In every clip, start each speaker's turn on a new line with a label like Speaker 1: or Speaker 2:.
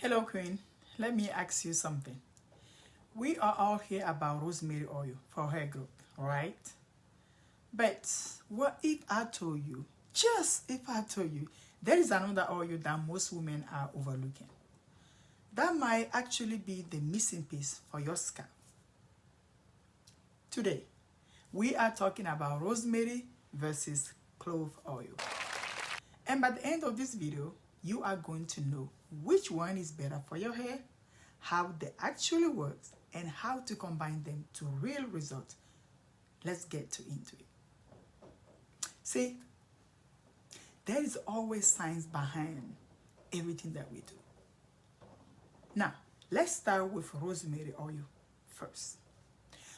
Speaker 1: Hello, Queen. Let me ask you something. We are all here about rosemary oil for hair growth, right? But what if I told you, just if I told you, there is another oil that most women are overlooking? That might actually be the missing piece for your scalp. Today, we are talking about rosemary versus clove oil. And by the end of this video, you are going to know which one is better for your hair, how they actually work, and how to combine them to real results. Let's get into it. See, there is always science behind everything that we do. Now, let's start with rosemary oil first.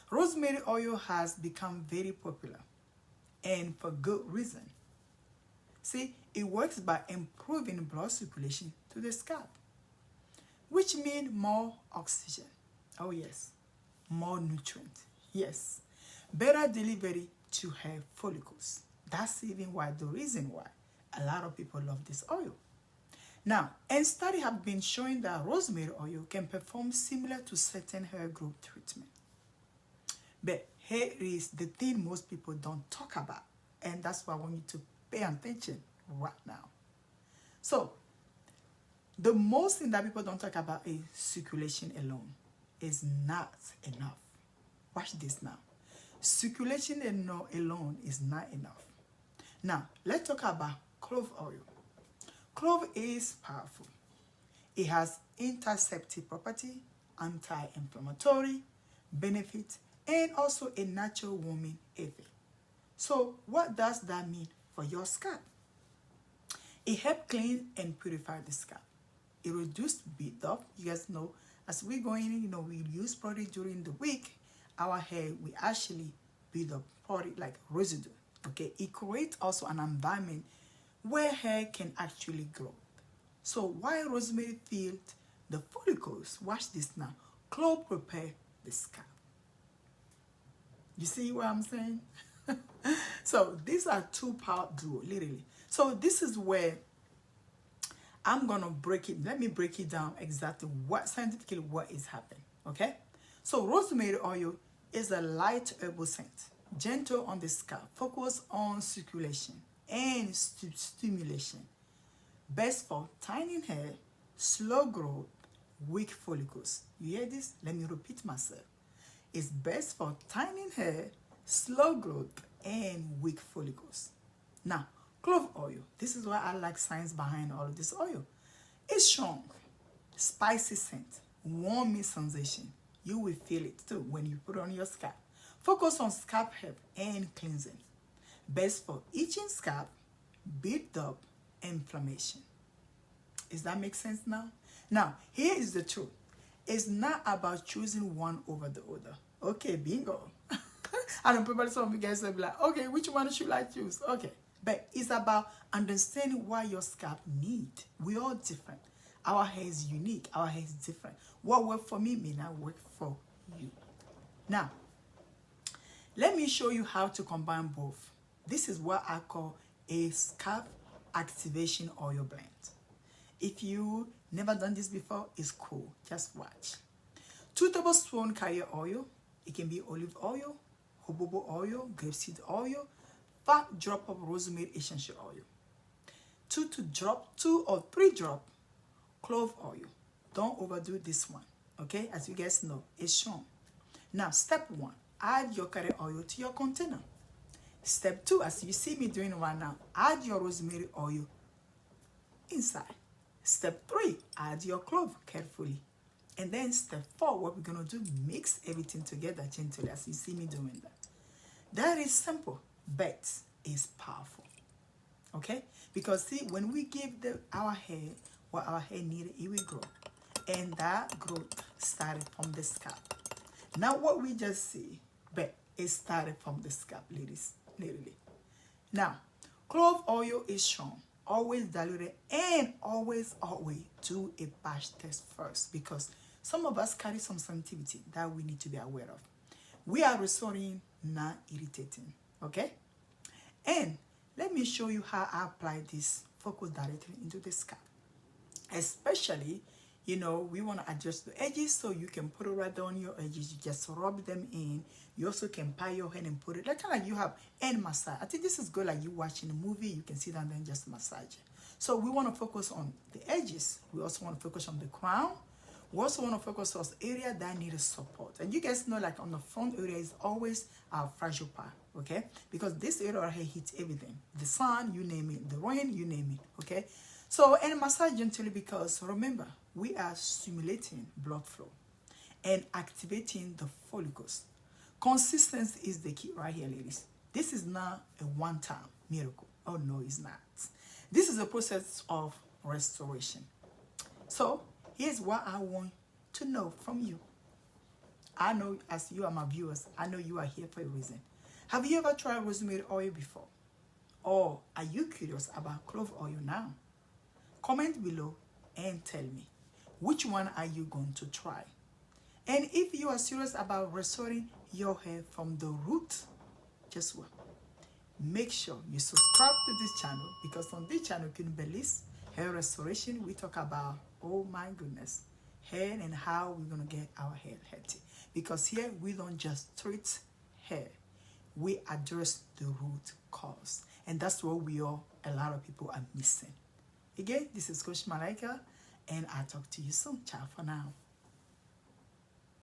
Speaker 1: Rosemary oil has become very popular, and for good reason. See, it works by improving blood circulation to the scalp, which means more oxygen. Oh yes, more nutrients. Yes, better delivery to hair follicles. That's even why the reason why a lot of people love this oil. Now, and studies have been showing that rosemary oil can perform similar to certain hair growth treatment. But here is the thing most people don't talk about, and that's why I want you to pay attention right now. So, the most thing that people don't talk about is circulation alone is not enough. Watch this now. Circulation alone is not enough. Now, let's talk about clove oil. Clove is powerful. It has antiseptic property, anti-inflammatory benefit, and also a natural warming effect. So, what does that mean for your scalp? It helps clean and purify the scalp. It reduces build-up. You guys know, as we go in, we use product during the week, our hair, we actually build up product like residue. Okay, it creates also an environment where hair can actually grow. So while rosemary fills the follicles, watch this now, clove prepare the scalp. You see what I'm saying? So these are two power duo, literally. So this is where I'm gonna break it. Let me break it down exactly what scientifically what is happening. Okay? So rosemary oil is a light herbal scent, gentle on the scalp, focus on circulation and stimulation. Best for tiny hair, slow growth, weak follicles. You hear this? Let me repeat myself. It's best for tiny hair, slow growth, and weak follicles. Now, clove oil. This is why I like science behind all of this oil. It's strong, spicy scent, warming sensation. You will feel it too when you put it on your scalp. Focus on scalp health and cleansing. Best for itching scalp, build up, inflammation. Does that make sense now? Now, here is the truth. It's not about choosing one over the other. Okay, bingo. I know probably some of you guys will be like, okay, which one should I choose? Okay. But it's about understanding what your scalp needs. We're all different. Our hair is unique. Our hair is different. What works for me may not work for you. Now, let me show you how to combine both. This is what I call a scalp activation oil blend. If you never done this before, it's cool. Just watch. 2 tablespoons carrier oil. It can be olive oil, jojoba oil, grapeseed oil, 5 drops of rosemary essential oil. 2 or 3 drops clove oil. Don't overdo this one. Okay, as you guys know, it's strong. Now, step 1, add your carrier oil to your container. Step 2, as you see me doing right now, add your rosemary oil inside. Step 3, add your clove carefully. And then step 4, what we're going to do, mix everything together gently as you see me doing that. That is simple, but it's powerful. Okay? Because see, when we give our hair what our hair needed, it will grow. And that growth started from the scalp. Now what we just see, but it started from the scalp, ladies, literally. Now, clove oil is strong. Always dilute it, and always do a patch test first, because some of us carry some sensitivity that we need to be aware of. We are restoring, not irritating. Okay? And let me show you how I apply this focus directly into the scalp. Especially You know, we want to adjust the edges, so you can put it right down your edges. You just rub them in. You also can pat your hand and put it like kind of like you have hand massage. I think this is good, like you watching a movie, you can sit down and just massage it. So we want to focus on the edges. We also want to focus on the crown. We also want to focus on the area that needs support. And you guys know, like on the front area is always our fragile part, okay? Because this area right here hits everything. The sun, you name it. The rain, you name it, okay? So, and massage gently, because remember, we are stimulating blood flow and activating the follicles. Consistency is the key right here, ladies. This is not a one-time miracle. Oh, no, it's not. This is a process of restoration. So, here's what I want to know from you. I know, as you are my viewers, I know you are here for a reason. Have you ever tried rosemary oil before? Or are you curious about clove oil now? Comment below and tell me, which one are you going to try? And if you are serious about restoring your hair from the root, guess what? Make sure you subscribe to this channel, because on this channel, Kimberly's Hair Restoration, we talk about, oh my goodness, hair and how we're going to get our hair healthy. Because here, we don't just treat hair. We address the root cause. And that's what a lot of people are missing. Again, this is Coach Malaika, and I'll talk to you soon. Ciao for now.